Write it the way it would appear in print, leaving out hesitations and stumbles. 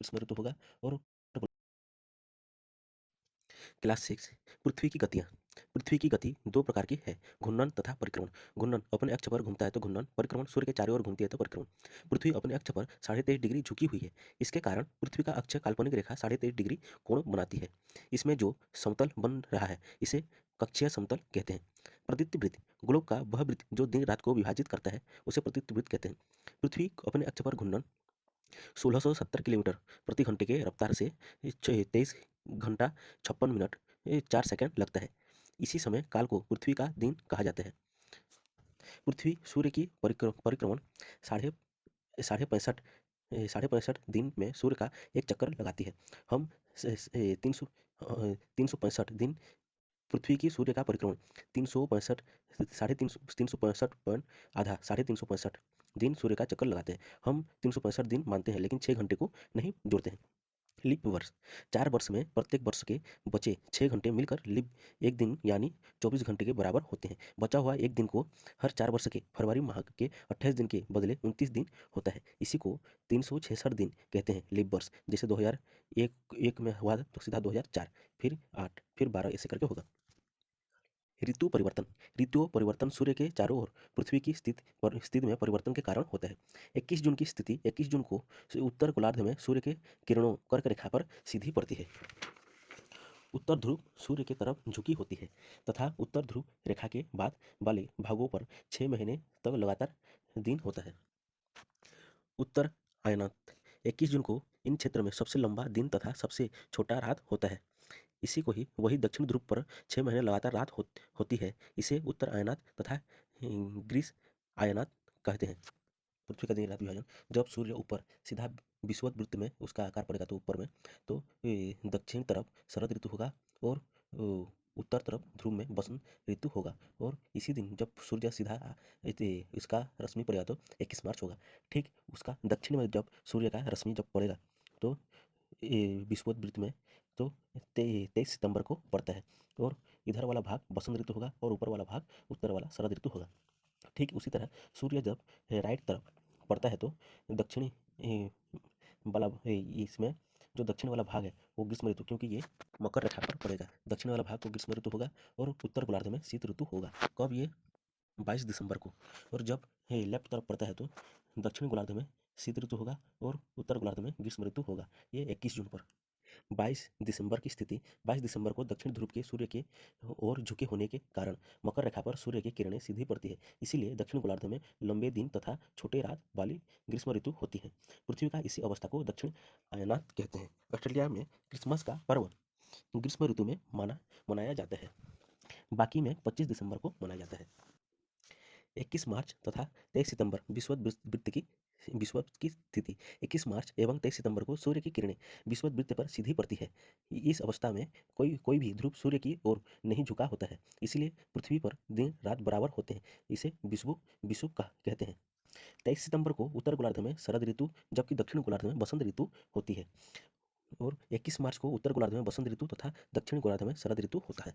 ग्रीष्म ऋतु होगा। और क्लास 6 पृथ्वी की गतियाँ। पृथ्वी की गति 2 प्रकार की है, घूर्णन तथा परिक्रमण। घूर्णन अपने अक्ष पर घूमता है तो घूर्णन, परिक्रमण सूर्य के चारों ओर घूमती है तो परिक्रमण। पृथ्वी अपने अक्ष पर 23.5 डिग्री झुकी हुई है। इसके कारण पृथ्वी का अक्ष काल्पनिक रेखा 23.5 डिग्री कोण बनाती है। इसमें जो समतल बन रहा है इसे कक्षीय समतल कहते हैं। प्रदीप्त वृत्त, ग्लोब का वह वृत्त जो दिन रात को विभाजित करता है उसे प्रदीप्त वृत्त कहते हैं। पृथ्वी अपने अक्ष पर घूर्णन 1670 किलोमीटर प्रति घंटे के रफ्तार से 23 घंटा 56 मिनट 4 सेकंड लगता है। इसी समय काल को पृथ्वी का दिन कहा जाता है। पृथ्वी सूर्य की परिक्रमण साढ़े साढ़े पैंसठ साढ़े पैंसठ दिन में सूर्य का एक चक्कर लगाती है। हम 365 दिन पृथ्वी की सूर्य का परिक्रमण 365 साढ़े 365 पॉइंट आधा 365 दिन सूर्य का चक्कर लगाते हैं। हम 365 दिन मानते हैं लेकिन 6 घंटे को नहीं जोड़ते हैं। लीप वर्ष 4 वर्ष में प्रत्येक वर्ष के बचे 6 घंटे मिलकर लीप एक दिन यानी 24 घंटे के बराबर होते हैं। बचा हुआ एक दिन को हर 4 वर्ष के फरवरी माह के 28 दिन के बदले 29 दिन होता है। इसी को 366 दिन कहते हैं लीप वर्ष। जैसे 2001 में हुआ तो सीधा 2004, फिर 8, फिर 12 ऐसे करके होगा। ऋतु परिवर्तन। ऋतु परिवर्तन सूर्य के चारों ओर पृथ्वी की स्थिति में परिवर्तन के कारण होता है। 21 जून की स्थिति 21 जून को उत्तर गोलार्ध में सूर्य के किरणों कर्क रेखा पर सीधी पड़ती है। उत्तर ध्रुव सूर्य की तरफ झुकी होती है तथा उत्तर ध्रुव रेखा के बाद वाले भागों पर 6 महीने तक लगातार दिन होता है। उत्तर अयनात 21 जून को इन क्षेत्र में सबसे लंबा दिन तथा सबसे छोटा रात होता है। इसी को ही वही दक्षिण ध्रुव पर 6 महीने लगातार रात होती है। इसे उत्तर अयनात तथा ग्रीस अयनात कहते हैं। पृथ्वी का दिन रात विभाजन, जब सूर्य ऊपर सीधा विषुवत वृत्त में उसका आकार पड़ेगा तो ऊपर में तो दक्षिण तरफ शरद ऋतु होगा और उत्तर तरफ ध्रुव में बसंत ऋतु होगा। और इसी दिन जब सूर्य सीधा इसका रश्मि पड़ेगा तो 21 मार्च होगा। ठीक उसका दक्षिण में जब सूर्य का रश्मि जब पड़ेगा तो विषुवत वृत्त में तो 23 सितंबर को पड़ता है। और इधर वाला भाग बसंत ऋतु होगा और ऊपर वाला भाग उत्तर वाला शरद ऋतु होगा। ठीक उसी तरह सूर्य जब राइट तरफ पड़ता है तो दक्षिणी वाला इसमें जो दक्षिण वाला भाग है वो ग्रीष्म ऋतु, क्योंकि ये मकर रेखा पर पड़ेगा। दक्षिण वाला भाग को ग्रीष्म ऋतु होगा और उत्तर गोलार्ध में शीत ऋतु होगा। कब ये 22 दिसंबर को। और जब लेफ्ट तरफ पड़ता है तो दक्षिण गोलार्ध में शीत ऋतु होगा और उत्तर गोलार्ध में ग्रीष्म ऋतु होगा। ये 21 जून पर। 22 दिसंबर की स्थिति 22 दिसंबर को दक्षिण ध्रुव के सूर्य के ओर झुके होने के कारण मकर रेखा पर सूर्य की किरणें सीधी पड़ती है। इसीलिए दक्षिण गोलार्ध में लंबे दिन तथा छोटे रात वाली ग्रीष्म ऋतु होती है। पृथ्वी का इसी अवस्था को दक्षिण अयनात कहते हैं। ऑस्ट्रेलिया में क्रिसमस का पर्व ग्रीष्म ऋतु में मनाया जाता है। बाकी में 25 दिसंबर को मनाया जाता है। 21 मार्च तथा 23 सितंबर विषुवत की स्थिति 21 मार्च एवं 23 सितंबर को सूर्य की किरणें विषुवत वृत्त पर सीधी पड़ती है। इस अवस्था में कोई भी ध्रुव सूर्य की ओर नहीं झुका होता है। इसलिए पृथ्वी पर दिन रात बराबर होते हैं। इसे विषुव कहते हैं। 23 सितंबर को उत्तर गोलार्ध में शरद ऋतु जबकि दक्षिण गोलार्ध में बसंत ऋतु होती है। और 21 मार्च को उत्तर गोलार्ध में बसंत ऋतु तथा दक्षिण गोलार्ध में शरद ऋतु होता है।